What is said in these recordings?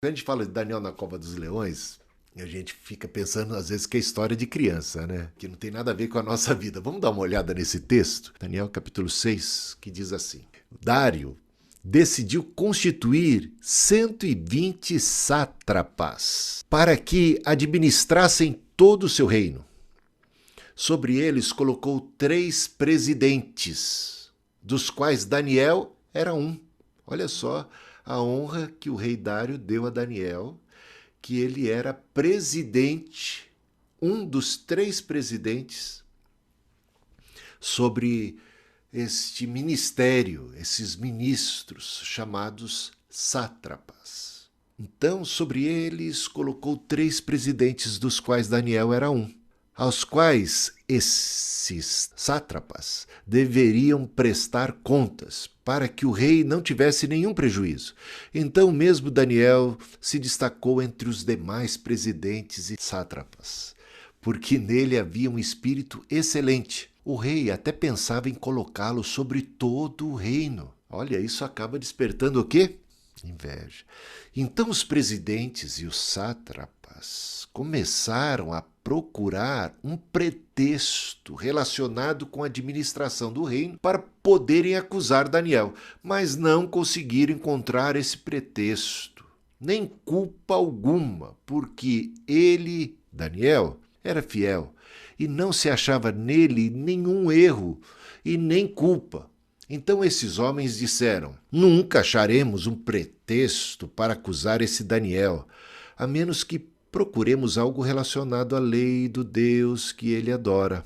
Quando a gente fala de Daniel na cova dos leões, a gente fica pensando às vezes que é história de criança, né? Que não tem nada a ver com a nossa vida. Vamos dar uma olhada nesse texto? Daniel capítulo 6, que diz assim: Dário decidiu constituir 120 sátrapas para que administrassem todo o seu reino. Sobre eles colocou 3 presidentes, dos quais Daniel era um. Olha só a honra que o rei Dário deu a Daniel, que ele era presidente, um dos 3 presidentes sobre este ministério, esses ministros chamados sátrapas. Então, sobre eles colocou 3 presidentes, dos quais Daniel era um, aos quais esses sátrapas deveriam prestar contas, para que o rei não tivesse nenhum prejuízo. Então mesmo Daniel se destacou entre os demais presidentes e sátrapas, porque nele havia um espírito excelente. O rei até pensava em colocá-lo sobre todo o reino. Olha, isso acaba despertando o quê? Inveja. Então os presidentes e os sátrapas começaram a procurar um pretexto relacionado com a administração do reino para poderem acusar Daniel, mas não conseguiram encontrar esse pretexto, nem culpa alguma, porque ele, Daniel, era fiel e não se achava nele nenhum erro e nem culpa. Então esses homens disseram: nunca acharemos um pretexto para acusar esse Daniel, a menos que procuremos algo relacionado à lei do Deus que ele adora.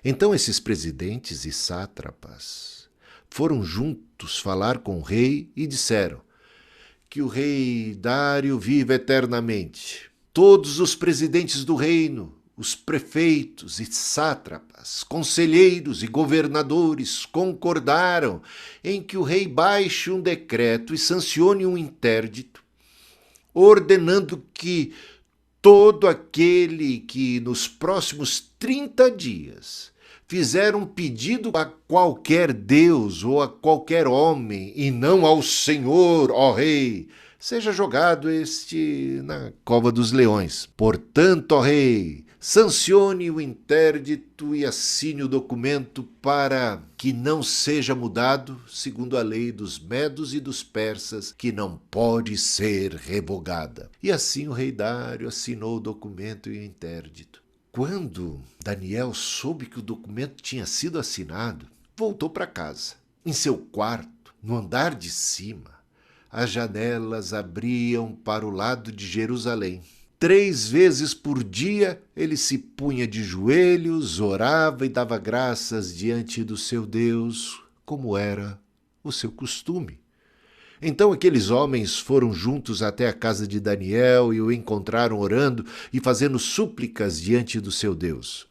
Então esses presidentes e sátrapas foram juntos falar com o rei e disseram: que o rei Dário viva eternamente. Todos os presidentes do reino, os prefeitos e sátrapas, conselheiros e governadores concordaram em que o rei baixe um decreto e sancione um interdito, ordenando que todo aquele que nos próximos 30 dias fizer um pedido a qualquer Deus ou a qualquer homem, e não ao Senhor, ó Rei, seja jogado na cova dos leões. Portanto, ó Rei, sancione o interdito e assine o documento para que não seja mudado, segundo a lei dos medos e dos persas, que não pode ser revogada. E assim o rei Dário assinou o documento e o interdito. Quando Daniel soube que o documento tinha sido assinado, voltou para casa. Em seu quarto, no andar de cima, as janelas abriam para o lado de Jerusalém. 3 vezes por dia ele se punha de joelhos, orava e dava graças diante do seu Deus, como era o seu costume. Então aqueles homens foram juntos até a casa de Daniel e o encontraram orando e fazendo súplicas diante do seu Deus.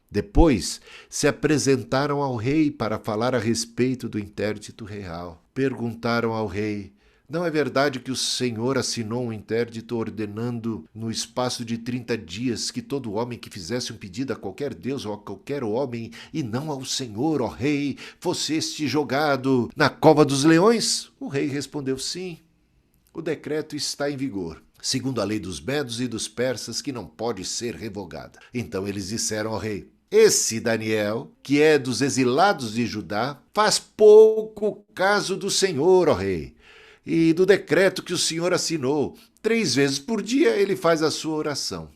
Depois se apresentaram ao rei para falar a respeito do interdito real. Perguntaram ao rei: não é verdade que o Senhor assinou um interdito ordenando, no espaço de 30 dias, que todo homem que fizesse um pedido a qualquer Deus ou a qualquer homem, e não ao Senhor, ó rei, fosse este jogado na cova dos leões? O rei respondeu: sim, o decreto está em vigor, segundo a lei dos medos e dos persas, que não pode ser revogada. Então eles disseram ao rei: esse Daniel, que é dos exilados de Judá, faz pouco caso do Senhor, ó rei, e do decreto que o Senhor assinou. 3 vezes por dia ele faz a sua oração.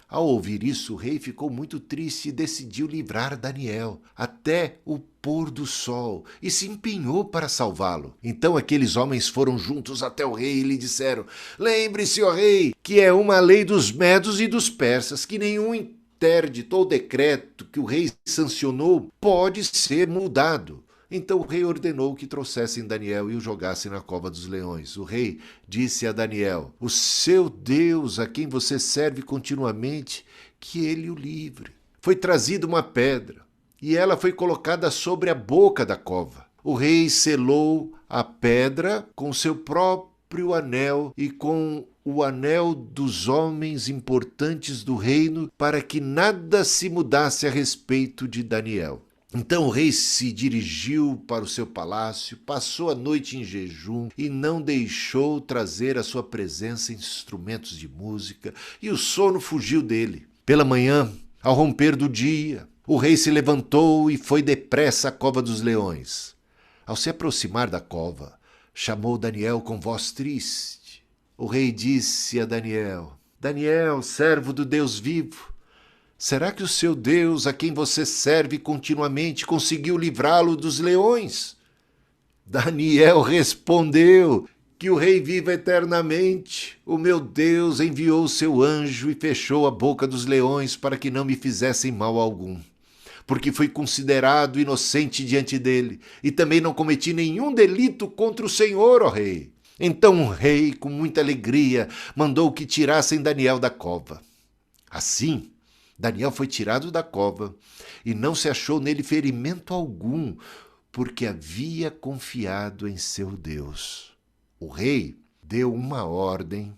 Ao ouvir isso, o rei ficou muito triste e decidiu livrar Daniel até o pôr do sol e se empenhou para salvá-lo. Então aqueles homens foram juntos até o rei e lhe disseram: lembre-se, ó rei, que é uma lei dos medos e dos persas, que nenhum interdito ou decreto que o rei sancionou pode ser mudado. Então o rei ordenou que trouxessem Daniel e o jogassem na cova dos leões. O rei disse a Daniel: o seu Deus, a quem você serve continuamente, que ele o livre. Foi trazida uma pedra e ela foi colocada sobre a boca da cova. O rei selou a pedra com seu próprio anel e com o anel dos homens importantes do reino, para que nada se mudasse a respeito de Daniel. Então o rei se dirigiu para o seu palácio, passou a noite em jejum e não deixou trazer à sua presença instrumentos de música, e o sono fugiu dele. Pela manhã, ao romper do dia, o rei se levantou e foi depressa à cova dos leões. Ao se aproximar da cova, chamou Daniel com voz triste. O rei disse a Daniel: Daniel, servo do Deus vivo, será que o seu Deus, a quem você serve continuamente, conseguiu livrá-lo dos leões? Daniel respondeu: que o rei viva eternamente. O meu Deus enviou o seu anjo e fechou a boca dos leões para que não me fizessem mal algum. Porque fui considerado inocente diante dele, e também não cometi nenhum delito contra o Senhor, ó rei. Então o rei, com muita alegria, mandou que tirassem Daniel da cova. Assim, Daniel foi tirado da cova e não se achou nele ferimento algum, porque havia confiado em seu Deus. O rei deu uma ordem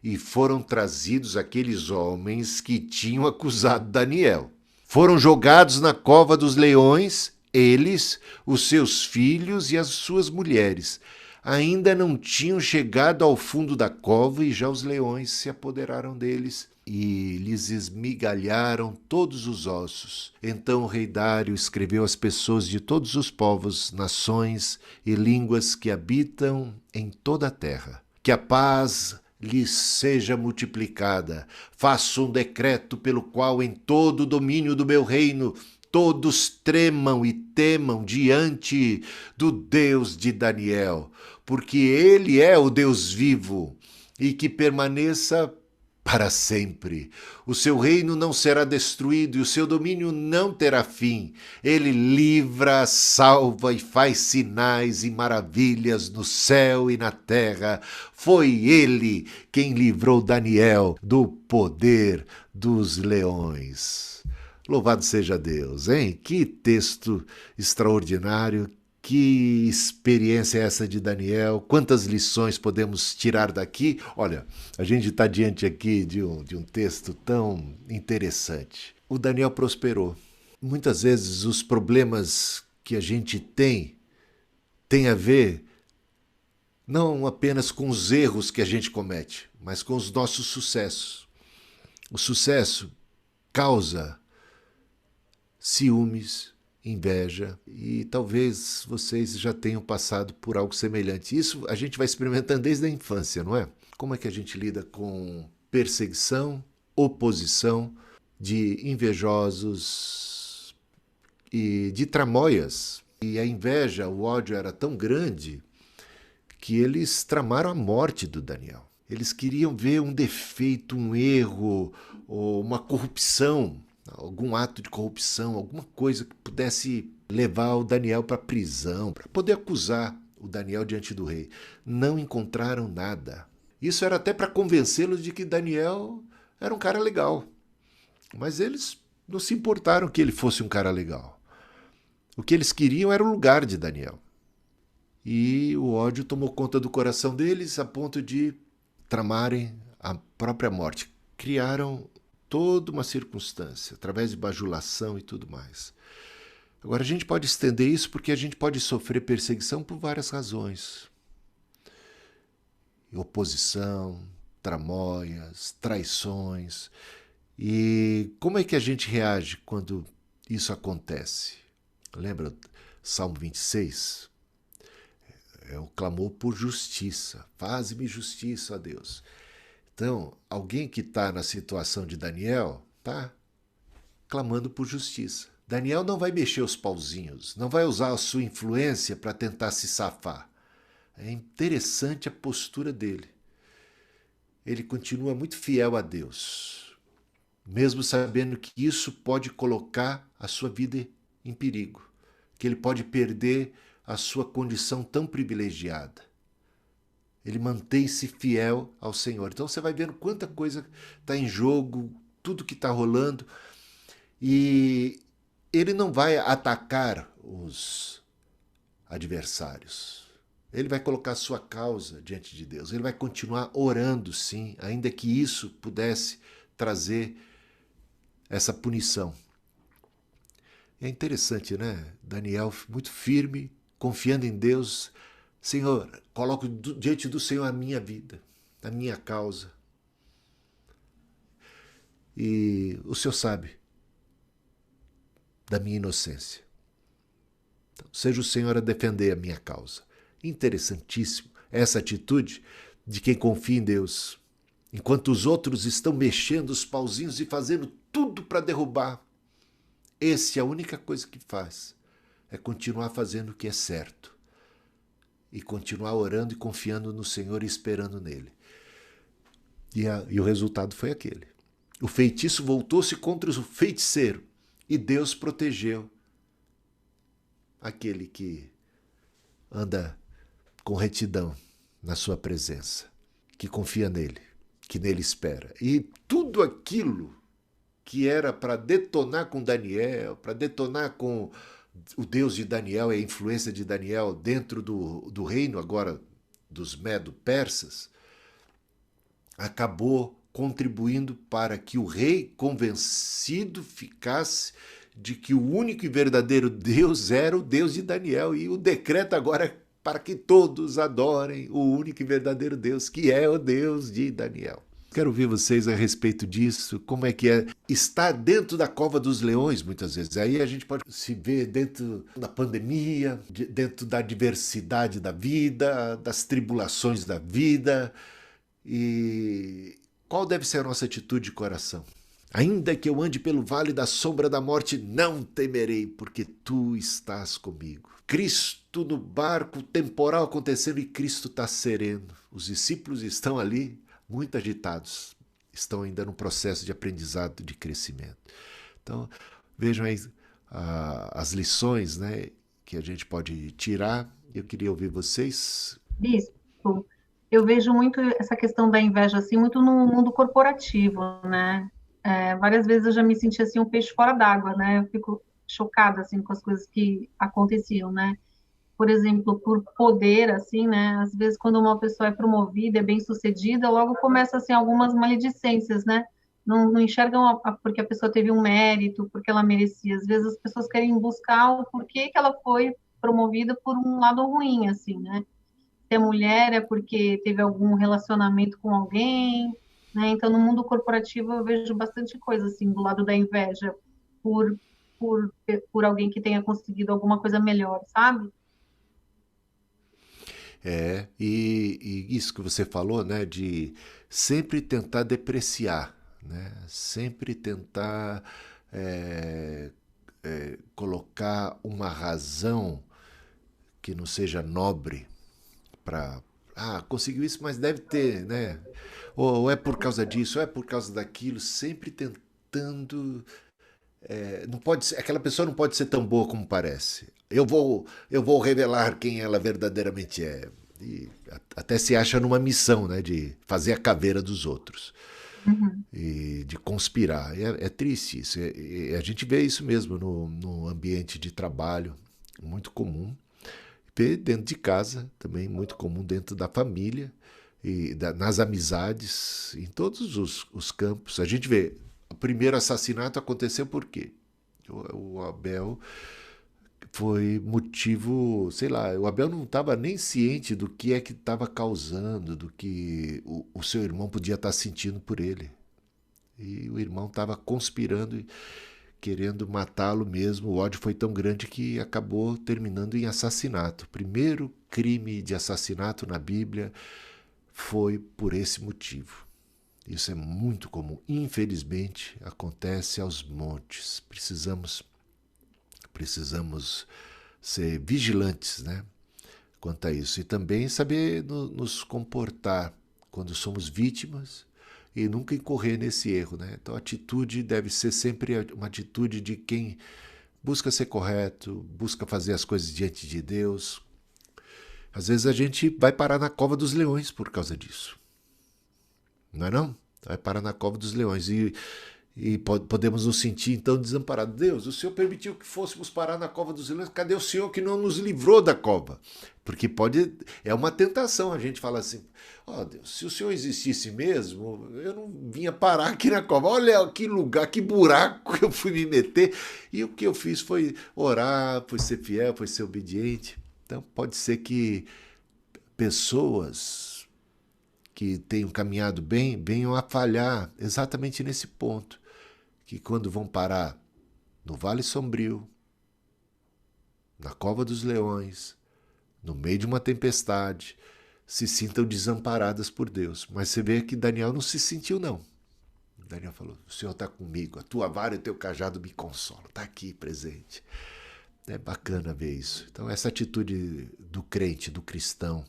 e foram trazidos aqueles homens que tinham acusado Daniel. Foram jogados na cova dos leões, eles, os seus filhos e as suas mulheres. Ainda não tinham chegado ao fundo da cova e já os leões se apoderaram deles e lhes esmigalharam todos os ossos. Então o rei Dário escreveu às pessoas de todos os povos, nações e línguas que habitam em toda a terra: que a paz lhes seja multiplicada. Faço um decreto pelo qual em todo o domínio do meu reino todos tremam e temam diante do Deus de Daniel, porque ele é o Deus vivo, e que permaneça para sempre. O seu reino não será destruído e o seu domínio não terá fim. Ele livra, salva e faz sinais e maravilhas no céu e na terra. Foi ele quem livrou Daniel do poder dos leões. Louvado seja Deus, hein? Que texto extraordinário. Que experiência é essa de Daniel? Quantas lições podemos tirar daqui? Olha, a gente está diante aqui de um texto tão interessante. O Daniel prosperou. Muitas vezes os problemas que a gente tem a ver não apenas com os erros que a gente comete, mas com os nossos sucessos. O sucesso causa ciúmes, inveja, e talvez vocês já tenham passado por algo semelhante. Isso a gente vai experimentando desde a infância, não é? Como é que a gente lida com perseguição, oposição de invejosos e de tramóias? E a inveja, o ódio era tão grande que eles tramaram a morte do Daniel. Eles queriam ver um defeito, um erro, ou uma corrupção, algum ato de corrupção, alguma coisa que pudesse levar o Daniel para a prisão, para poder acusar o Daniel diante do rei. Não encontraram nada. Isso era até para convencê-los de que Daniel era um cara legal. Mas eles não se importaram que ele fosse um cara legal. O que eles queriam era o lugar de Daniel. E o ódio tomou conta do coração deles a ponto de tramarem a própria morte. Criaram toda uma circunstância, através de bajulação e tudo mais. Agora, a gente pode estender isso porque a gente pode sofrer perseguição por várias razões. Oposição, tramóias, traições. E como é que a gente reage quando isso acontece? Lembra Salmo 26? É o clamor por justiça. Faze-me justiça, ó Deus. Então, alguém que está na situação de Daniel está clamando por justiça. Daniel não vai mexer os pauzinhos, não vai usar a sua influência para tentar se safar. É interessante a postura dele. Ele continua muito fiel a Deus, mesmo sabendo que isso pode colocar a sua vida em perigo, que ele pode perder a sua condição tão privilegiada. Ele mantém-se fiel ao Senhor. Então você vai vendo quanta coisa está em jogo, tudo que está rolando. E ele não vai atacar os adversários. Ele vai colocar a sua causa diante de Deus. Ele vai continuar orando, sim, ainda que isso pudesse trazer essa punição. É interessante, né? Daniel muito firme, confiando em Deus. Senhor, coloco diante do Senhor a minha vida, a minha causa. E o Senhor sabe da minha inocência. Então, seja o Senhor a defender a minha causa. Interessantíssimo essa atitude de quem confia em Deus. Enquanto os outros estão mexendo os pauzinhos e fazendo tudo para derrubar, esse a única coisa que faz é continuar fazendo o que é certo. E continuar orando e confiando no Senhor e esperando nele. E o resultado foi aquele. O feitiço voltou-se contra o feiticeiro e Deus protegeu aquele que anda com retidão na sua presença, que confia nele, que nele espera. E tudo aquilo que era para detonar com Daniel, para detonar com o Deus de Daniel e a influência de Daniel dentro do reino agora dos Medo-Persas, acabou contribuindo para que o rei convencido ficasse de que o único e verdadeiro Deus era o Deus de Daniel. E o decreto agora é para que todos adorem o único e verdadeiro Deus, que é o Deus de Daniel. Quero ouvir vocês a respeito disso, como é que é estar dentro da cova dos leões, muitas vezes. Aí a gente pode se ver dentro da pandemia, dentro da diversidade da vida, das tribulações da vida. E qual deve ser a nossa atitude de coração? Ainda que eu ande pelo vale da sombra da morte, não temerei, porque tu estás comigo. Cristo no barco, temporal acontecendo e Cristo está sereno. Os discípulos estão ali muito agitados, estão ainda no processo de aprendizado, de crescimento. Então, vejam aí as lições, né, que a gente pode tirar. Eu queria ouvir vocês. Bispo, eu vejo muito essa questão da inveja assim, muito no mundo corporativo, né? Várias vezes eu já me senti assim um peixe fora d'água, né? Eu fico chocada assim com as coisas que aconteciam, né? Por exemplo, por poder, assim, né? Às vezes quando uma pessoa é promovida, é bem-sucedida, logo começa assim algumas maledicências, né? Não enxergam porque a pessoa teve um mérito, porque ela merecia. Às vezes as pessoas querem buscar o porquê que ela foi promovida por um lado ruim, assim, né? Se é mulher é porque teve algum relacionamento com alguém, né? Então, no mundo corporativo eu vejo bastante coisa assim do lado da inveja por por por alguém que tenha conseguido alguma coisa melhor, sabe? E isso que você falou, né, de sempre tentar depreciar, né, sempre tentar colocar uma razão que não seja nobre para conseguiu isso, mas deve ter, né? Ou é por causa disso, ou é por causa daquilo, sempre tentando. Não pode ser, aquela pessoa não pode ser tão boa como parece. Eu vou revelar quem ela verdadeiramente é. E até se acha numa missão, né, de fazer a caveira dos outros Uhum. e de conspirar. É triste isso. A gente vê isso mesmo no ambiente de trabalho, muito comum. Vê dentro de casa, também muito comum dentro da família e nas amizades, em todos os campos. A gente vê, o primeiro assassinato aconteceu por quê? O Abel foi motivo, sei lá, o Abel não estava nem ciente do que é que estava causando, do que o seu irmão podia estar sentindo por ele. E o irmão estava conspirando e querendo matá-lo mesmo. O ódio foi tão grande que acabou terminando em assassinato. O primeiro crime de assassinato na Bíblia foi por esse motivo. Isso é muito comum. Infelizmente, acontece aos montes. Precisamos ser vigilantes, né, quanto a isso. E também saber nos comportar quando somos vítimas e nunca incorrer nesse erro, né? Então a atitude deve ser sempre uma atitude de quem busca ser correto, busca fazer as coisas diante de Deus. Às vezes a gente vai parar na cova dos leões por causa disso. Não é não? Vai parar na cova dos leões. E podemos nos sentir então desamparados. Deus, o Senhor permitiu que fôssemos parar na cova dos leões. Cadê o Senhor que não nos livrou da cova? Porque é uma tentação a gente falar assim: ó, Deus, se o Senhor existisse mesmo, eu não vinha parar aqui na cova. Olha que lugar, que buraco que eu fui me meter. E o que eu fiz foi orar, foi ser fiel, foi ser obediente. Então pode ser que pessoas que tenham caminhado bem venham a falhar exatamente nesse ponto, que quando vão parar no Vale Sombrio, na Cova dos Leões, no meio de uma tempestade, se sintam desamparadas por Deus. Mas você vê que Daniel não se sentiu, não. Daniel falou: o Senhor está comigo, a tua vara e o teu cajado me consolam, está aqui presente. É bacana ver isso. Então, essa atitude do crente, do cristão,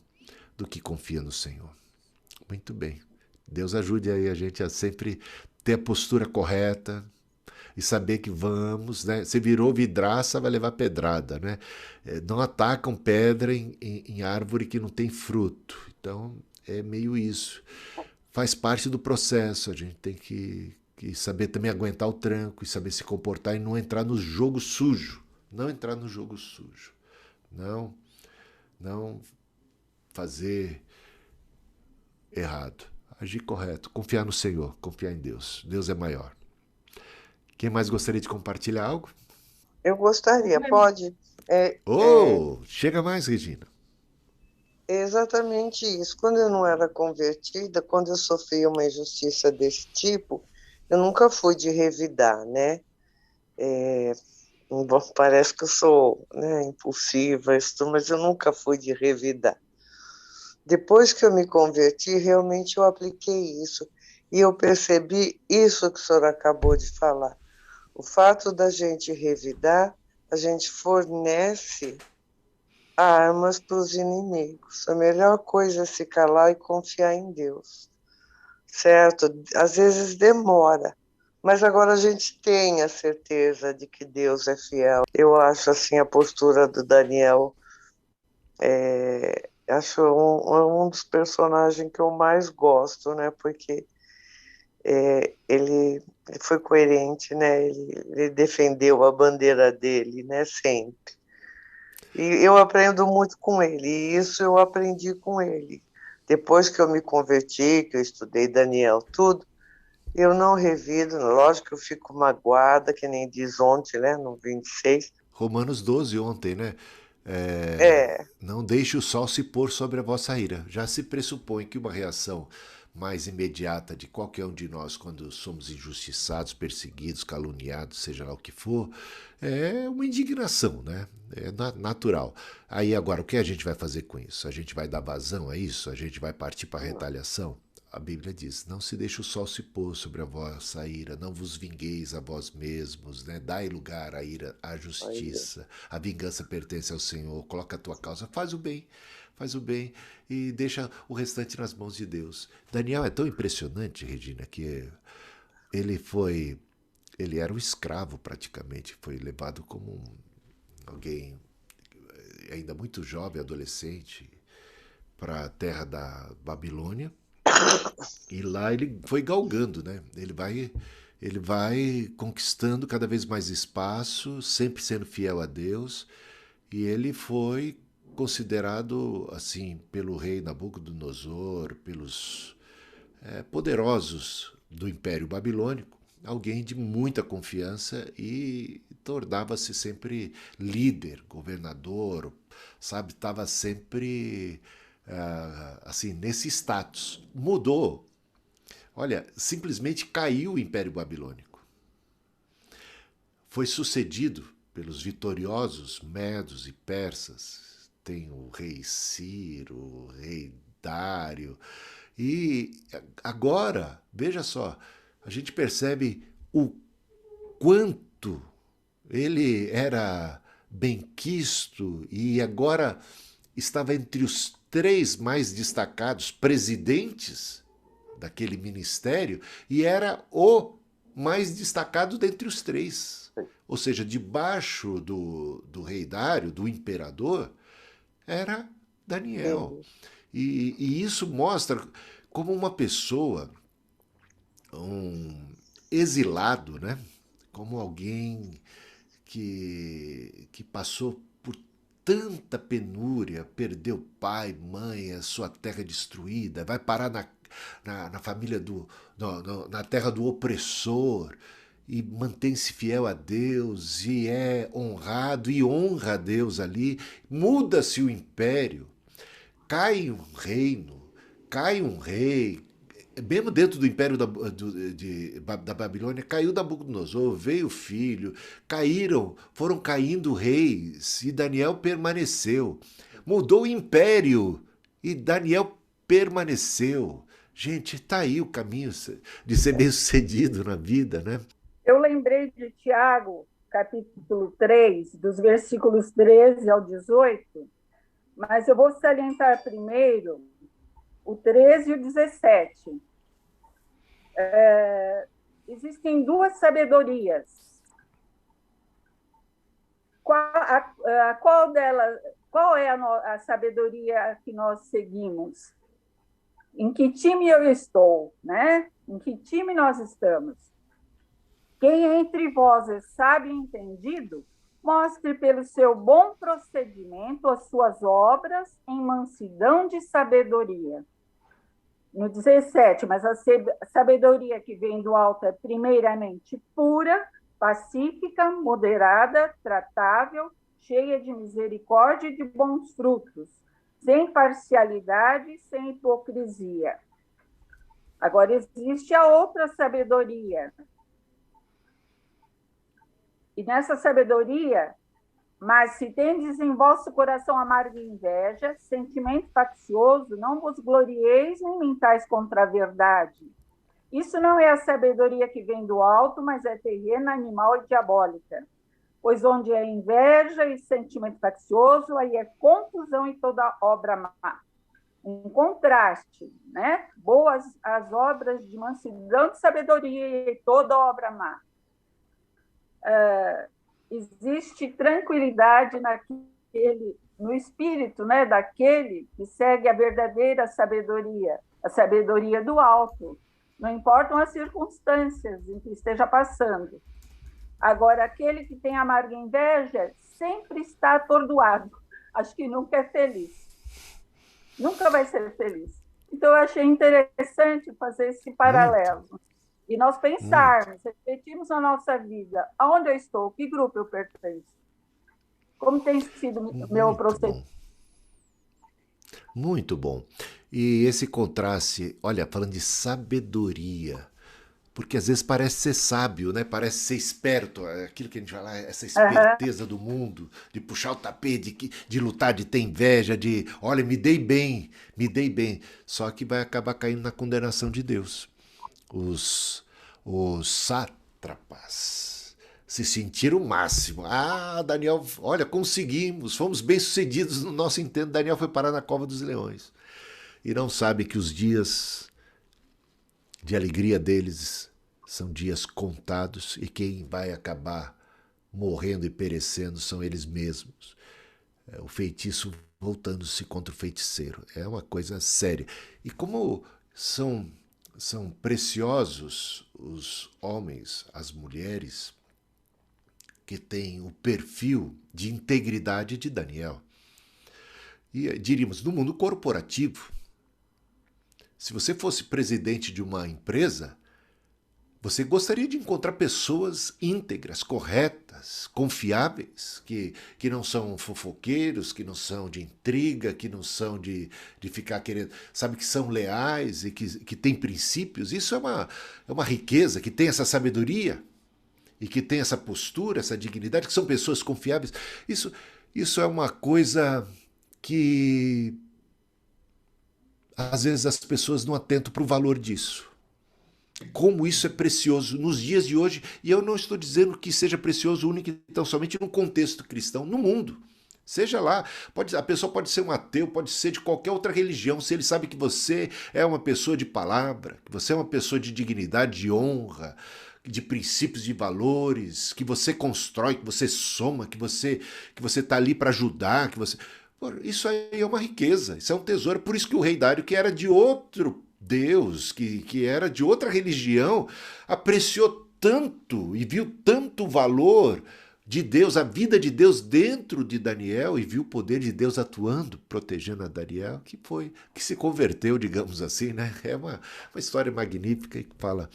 do que confia no Senhor. Muito bem. Deus ajude aí a gente a sempre ter a postura correta e saber que vamos, né? Se virou vidraça, vai levar pedrada, né? Não atacam pedra em árvore que não tem fruto. Então, é meio isso. Faz parte do processo. A gente tem que saber também aguentar o tranco e saber se comportar e não entrar no jogo sujo. Não entrar no jogo sujo. Não fazer errado. Agir correto. Confiar no Senhor. Confiar em Deus. Deus é maior. Quem mais gostaria de compartilhar algo? Eu gostaria, pode? Chega mais, Regina. É exatamente isso. Quando eu não era convertida, quando eu sofri uma injustiça desse tipo, eu nunca fui de revidar, né? Parece que eu sou, né, impulsiva, mas eu nunca fui de revidar. Depois que eu me converti, realmente eu apliquei isso. E eu percebi isso que o senhor acabou de falar. O fato da gente revidar, a gente fornece armas para os inimigos. A melhor coisa é se calar e confiar em Deus, certo? Às vezes demora, mas agora a gente tem a certeza de que Deus é fiel. Eu acho assim a postura do Daniel, acho um dos personagens que eu mais gosto, né? Porque ele foi coerente, né? Ele defendeu a bandeira dele, né? Sempre. E eu aprendo muito com ele, e isso eu aprendi com ele. Depois que eu me converti, que eu estudei Daniel, tudo, eu não revido, lógico que eu fico magoada, que nem diz ontem, né, no 26. Romanos 12 ontem, né? É, Não deixe o sol se pôr sobre a vossa ira. Já se pressupõe que uma reação mais imediata de qualquer um de nós quando somos injustiçados, perseguidos, caluniados, seja lá o que for, é uma indignação, né? É natural. Aí agora, o que a gente vai fazer com isso? A gente vai dar vazão a isso? A gente vai partir para a retaliação? A Bíblia diz: não se deixe o sol se pôr sobre a vossa ira, não vos vingueis a vós mesmos, né? Dai lugar à ira, à justiça. A vingança pertence ao Senhor. Coloca a tua causa, faz o bem e deixa o restante nas mãos de Deus. Daniel é tão impressionante, Regina, que ele era um escravo praticamente, foi levado como alguém ainda muito jovem, adolescente, para a terra da Babilônia. E lá ele foi galgando, né? Ele vai conquistando cada vez mais espaço, sempre sendo fiel a Deus, e ele foi considerado assim pelo rei Nabucodonosor, pelos poderosos do Império Babilônico, alguém de muita confiança e tornava-se sempre líder, governador, sabe? Estava sempre assim nesse status. Mudou. Olha, simplesmente caiu o Império Babilônico. Foi sucedido pelos vitoriosos medos e persas. Tem o rei Ciro, o rei Dário. E agora, veja só, a gente percebe o quanto ele era benquisto e agora estava entre os três mais destacados presidentes daquele ministério e era o mais destacado dentre os três. Ou seja, debaixo do rei Dário, do imperador, era Daniel. E isso mostra como uma pessoa, exilado, né? Como alguém que passou por tanta penúria, perdeu pai, mãe, a sua terra destruída, vai parar na família na terra do opressor e mantém-se fiel a Deus e é honrado e honra a Deus ali, muda-se o império, cai um reino, cai um rei, mesmo dentro do império da Babilônia, caiu Nabucodonosor, veio o filho, foram caindo reis, e Daniel permaneceu. Mudou o império, e Daniel permaneceu. Gente, está aí o caminho de ser bem-sucedido na vida, né? Eu lembrei de Tiago, capítulo 3, dos versículos 13 ao 18, mas eu vou salientar primeiro o 13 e o 17. Existem duas sabedorias. Qual é a sabedoria que nós seguimos? Em que time eu estou, né? Em que time nós estamos? Quem entre vós é sábio e entendido, mostre pelo seu bom procedimento as suas obras em mansidão de sabedoria. No 17, mas a sabedoria que vem do alto é primeiramente pura, pacífica, moderada, tratável, cheia de misericórdia e de bons frutos, sem parcialidade, sem hipocrisia. Agora, existe a outra sabedoria. E nessa sabedoria, mas se tendes em vosso coração amarga inveja, sentimento faccioso, não vos glorieis nem mentais contra a verdade. Isso não é a sabedoria que vem do alto, mas é terrena, animal e diabólica. Pois onde é inveja e sentimento faccioso, aí é confusão e toda obra má. Um contraste, né? Boas as obras de mansidão de sabedoria e toda obra má. Existe tranquilidade no espírito, né, daquele que segue a verdadeira sabedoria, a sabedoria do alto. Não importam as circunstâncias em que esteja passando. Agora, aquele que tem amarga inveja sempre está atordoado. Acho que nunca é feliz. Nunca vai ser feliz. Então, eu achei interessante fazer esse paralelo. E nós pensarmos, refletirmos na nossa vida, aonde eu estou, que grupo eu pertenço, como tem sido o meu processo. Muito bom. E esse contraste, olha, falando de sabedoria, porque às vezes parece ser sábio, né? Parece ser esperto, aquilo que a gente fala, essa esperteza do mundo, de puxar o tapete, de lutar, de ter inveja, de, olha, me dei bem. Só que vai acabar caindo na condenação de Deus. Os sátrapas se sentiram o máximo. Daniel, olha, conseguimos, fomos bem-sucedidos no nosso intento. Daniel foi parar na cova dos leões. E não sabe que os dias de alegria deles são dias contados e quem vai acabar morrendo e perecendo são eles mesmos. O feitiço voltando-se contra o feiticeiro. É uma coisa séria. E como são preciosos os homens, as mulheres que têm o perfil de integridade de Daniel. E diríamos, no mundo corporativo, se você fosse presidente de uma empresa, você gostaria de encontrar pessoas íntegras, corretas, confiáveis, que não são fofoqueiros, que não são de intriga, que não são de ficar querendo, sabe, que são leais e que têm princípios. Isso é uma riqueza, que tem essa sabedoria e que tem essa postura, essa dignidade, que são pessoas confiáveis. Isso é uma coisa que às vezes as pessoas não atentam para o valor disso. Como isso é precioso nos dias de hoje, e eu não estou dizendo que seja precioso único e tão somente no contexto cristão, no mundo. Seja lá, a pessoa pode ser um ateu, pode ser de qualquer outra religião, se ele sabe que você é uma pessoa de palavra, que você é uma pessoa de dignidade, de honra, de princípios, de valores, que você constrói, que você soma, que você está ali para ajudar, que você... Isso aí é uma riqueza, isso é um tesouro. Por isso que o rei Dário, que era de outro Deus, que era de outra religião, apreciou tanto e viu tanto valor de Deus, a vida de Deus dentro de Daniel, e viu o poder de Deus atuando, protegendo a Daniel, que se converteu, digamos assim, né? É uma história magnífica e que fala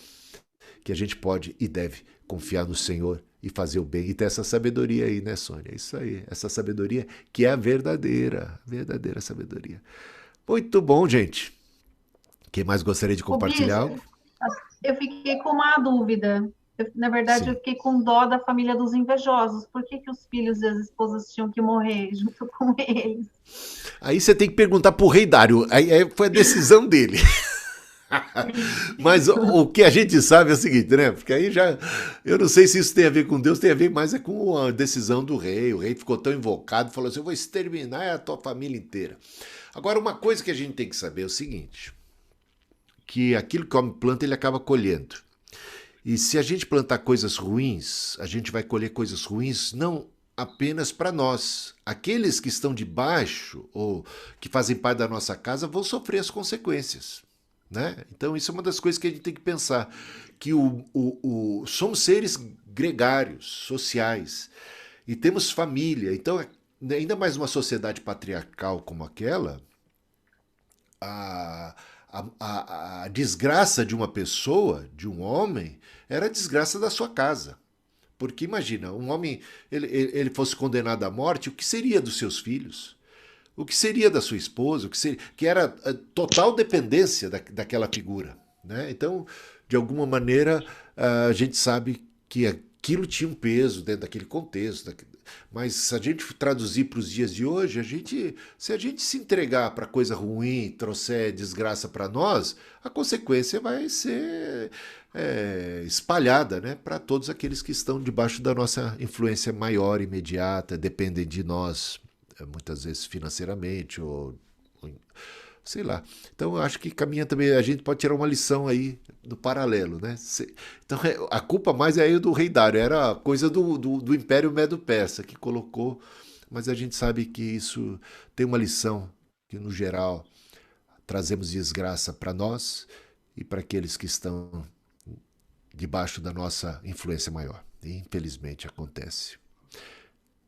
que a gente pode e deve confiar no Senhor e fazer o bem, e ter essa sabedoria aí, né, Sônia? Isso aí, essa sabedoria que é a verdadeira sabedoria. Muito bom, gente. Quem mais gostaria de compartilhar algo? Eu fiquei com uma dúvida. Na verdade, Sim. eu fiquei com dó da família dos invejosos. Por que que os filhos e as esposas tinham que morrer junto com eles? Aí você tem que perguntar pro rei Dário. Aí foi a decisão dele. Mas o que a gente sabe é o seguinte, né? Porque aí já. Eu não sei se isso tem a ver com Deus, tem a ver mais com a decisão do rei. O rei ficou tão invocado, falou assim: eu vou exterminar a tua família inteira. Agora, uma coisa que a gente tem que saber é o seguinte: que aquilo que o homem planta, ele acaba colhendo. E se a gente plantar coisas ruins, a gente vai colher coisas ruins não apenas para nós. Aqueles que estão debaixo ou que fazem parte da nossa casa vão sofrer as consequências. Né? Então isso é uma das coisas que a gente tem que pensar, que somos seres gregários, sociais, e temos família. Então, ainda mais uma sociedade patriarcal como aquela, a desgraça de uma pessoa, de um homem, era a desgraça da sua casa. Porque imagina, um homem, ele fosse condenado à morte, o que seria dos seus filhos? O que seria da sua esposa? Que era a total dependência daquela figura. Né? Então, de alguma maneira, a gente sabe que aquilo tinha um peso dentro daquele contexto. Mas se a gente traduzir para os dias de hoje, se a gente se entregar para coisa ruim, trouxer desgraça para nós, a consequência vai ser espalhada, né, para todos aqueles que estão debaixo da nossa influência maior, imediata, dependem de nós, muitas vezes financeiramente ou sei lá. Então eu acho que caminha também, a gente pode tirar uma lição aí do paralelo, né? Então a culpa mais é aí do rei Dário, era coisa do Império Medo-Persa que colocou, mas a gente sabe que isso tem uma lição que no geral trazemos desgraça para nós e para aqueles que estão debaixo da nossa influência maior. E infelizmente acontece.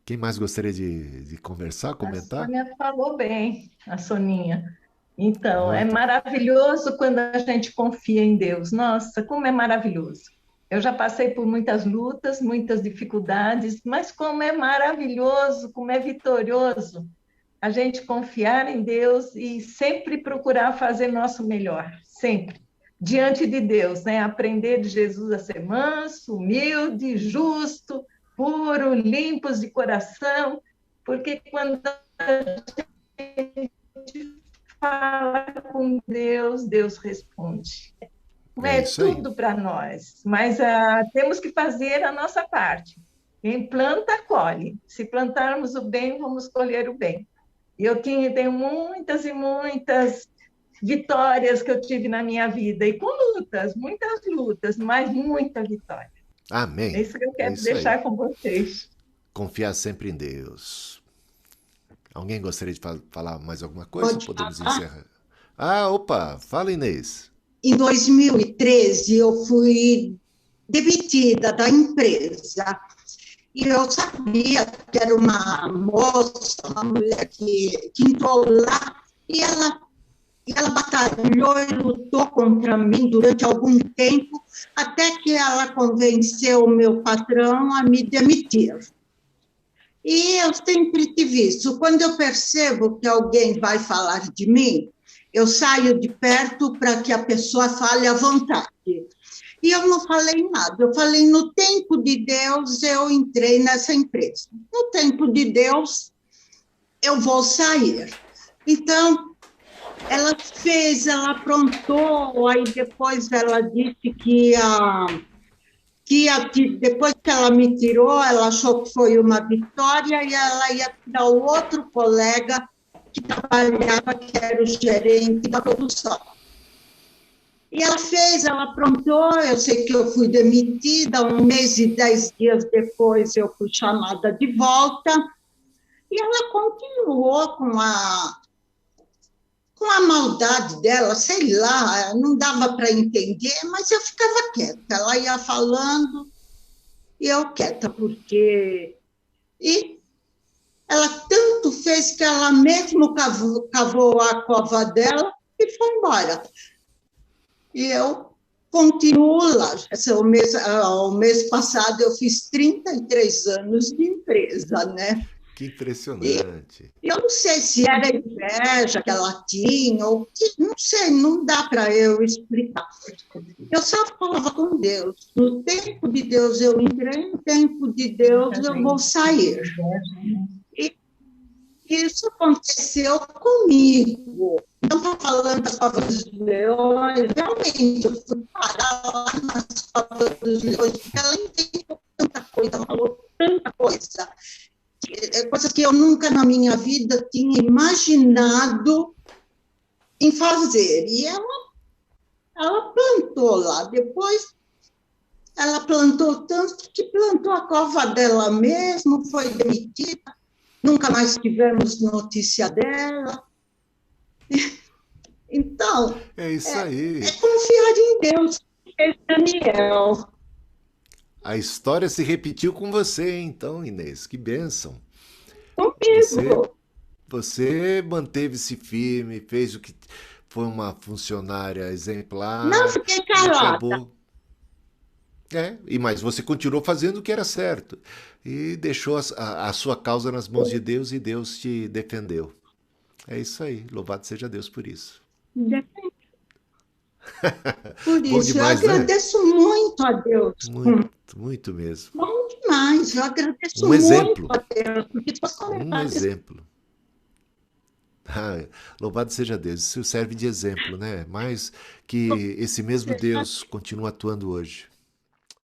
Quem mais gostaria de conversar, comentar? A Sônia falou bem, a Soninha. Então, é Muito. maravilhoso quando a gente confia em Deus. Nossa, como é maravilhoso. Eu já passei por muitas lutas, muitas dificuldades, mas como é maravilhoso, como é vitorioso a gente confiar em Deus e sempre procurar fazer nosso melhor, sempre. Diante de Deus, né? Aprender de Jesus a ser manso, humilde, justo, puro, limpos de coração, porque quando a gente fala com Deus, Deus responde. Não é tudo para nós, mas temos que fazer a nossa parte. Quem planta, colhe. Se plantarmos o bem, vamos colher o bem. E eu tenho muitas e muitas vitórias que eu tive na minha vida, e com lutas, muitas lutas, mas muita vitória. Amém. É isso que eu quero deixar com vocês. Confiar sempre em Deus. Alguém gostaria de falar mais alguma coisa? Podemos encerrar. Opa, fala, Inês. Em 2013, eu fui demitida da empresa. E eu sabia que era uma moça, uma mulher que entrou lá, e ela batalhou e lutou contra mim durante algum tempo, até que ela convenceu o meu patrão a me demitir. E eu sempre tive isso. Quando eu percebo que alguém vai falar de mim, eu saio de perto para que a pessoa fale à vontade. E eu não falei nada. Eu falei, no tempo de Deus, eu entrei nessa empresa. No tempo de Deus, eu vou sair. Então, ela aprontou, aí depois ela disse que depois que ela me tirou, ela achou que foi uma vitória e ela ia tirar o outro colega que trabalhava, que era o gerente da produção. E ela aprontou, eu sei que eu fui demitida, 1 mês e 10 dias depois eu fui chamada de volta, e ela continuou com com a maldade dela, sei lá, não dava para entender, mas eu ficava quieta. Ela ia falando e eu quieta, porque... E ela tanto fez que ela mesmo cavou a cova dela e foi embora. E eu continuo lá. O mês passado eu fiz 33 anos de empresa, né? Que impressionante. E eu não sei se era inveja que ela tinha, ou não sei, não dá para eu explicar. Eu só falava com Deus. No tempo de Deus eu entrei, no tempo de Deus eu vou sair. E isso aconteceu comigo. Não estou falando das covas dos leões, realmente eu fui parar lá nas covas dos leões, porque ela inventou tanta coisa, falou tanta coisa. Coisas que eu nunca na minha vida tinha imaginado em fazer. E ela plantou lá. Depois, ela plantou tanto que plantou a cova dela mesmo, foi demitida. Nunca mais tivemos notícia dela. Então, É isso aí. é confiar em Deus, Daniel. A história se repetiu com você, então, Inês. Que bênção. Comigo. Você manteve-se firme, fez o que foi uma funcionária exemplar. Não fiquei calada. Acabou. Mas você continuou fazendo o que era certo. E deixou a sua causa nas mãos de Deus e Deus te defendeu. É isso aí. Louvado seja Deus por isso. Por Bom isso, demais, eu agradeço muito a Deus. Muito mesmo. Bom demais, eu agradeço Um exemplo. muito a Deus. Porque Um exemplo. Louvado seja Deus. Isso serve de exemplo, né? Mas que esse mesmo Deus continua atuando hoje.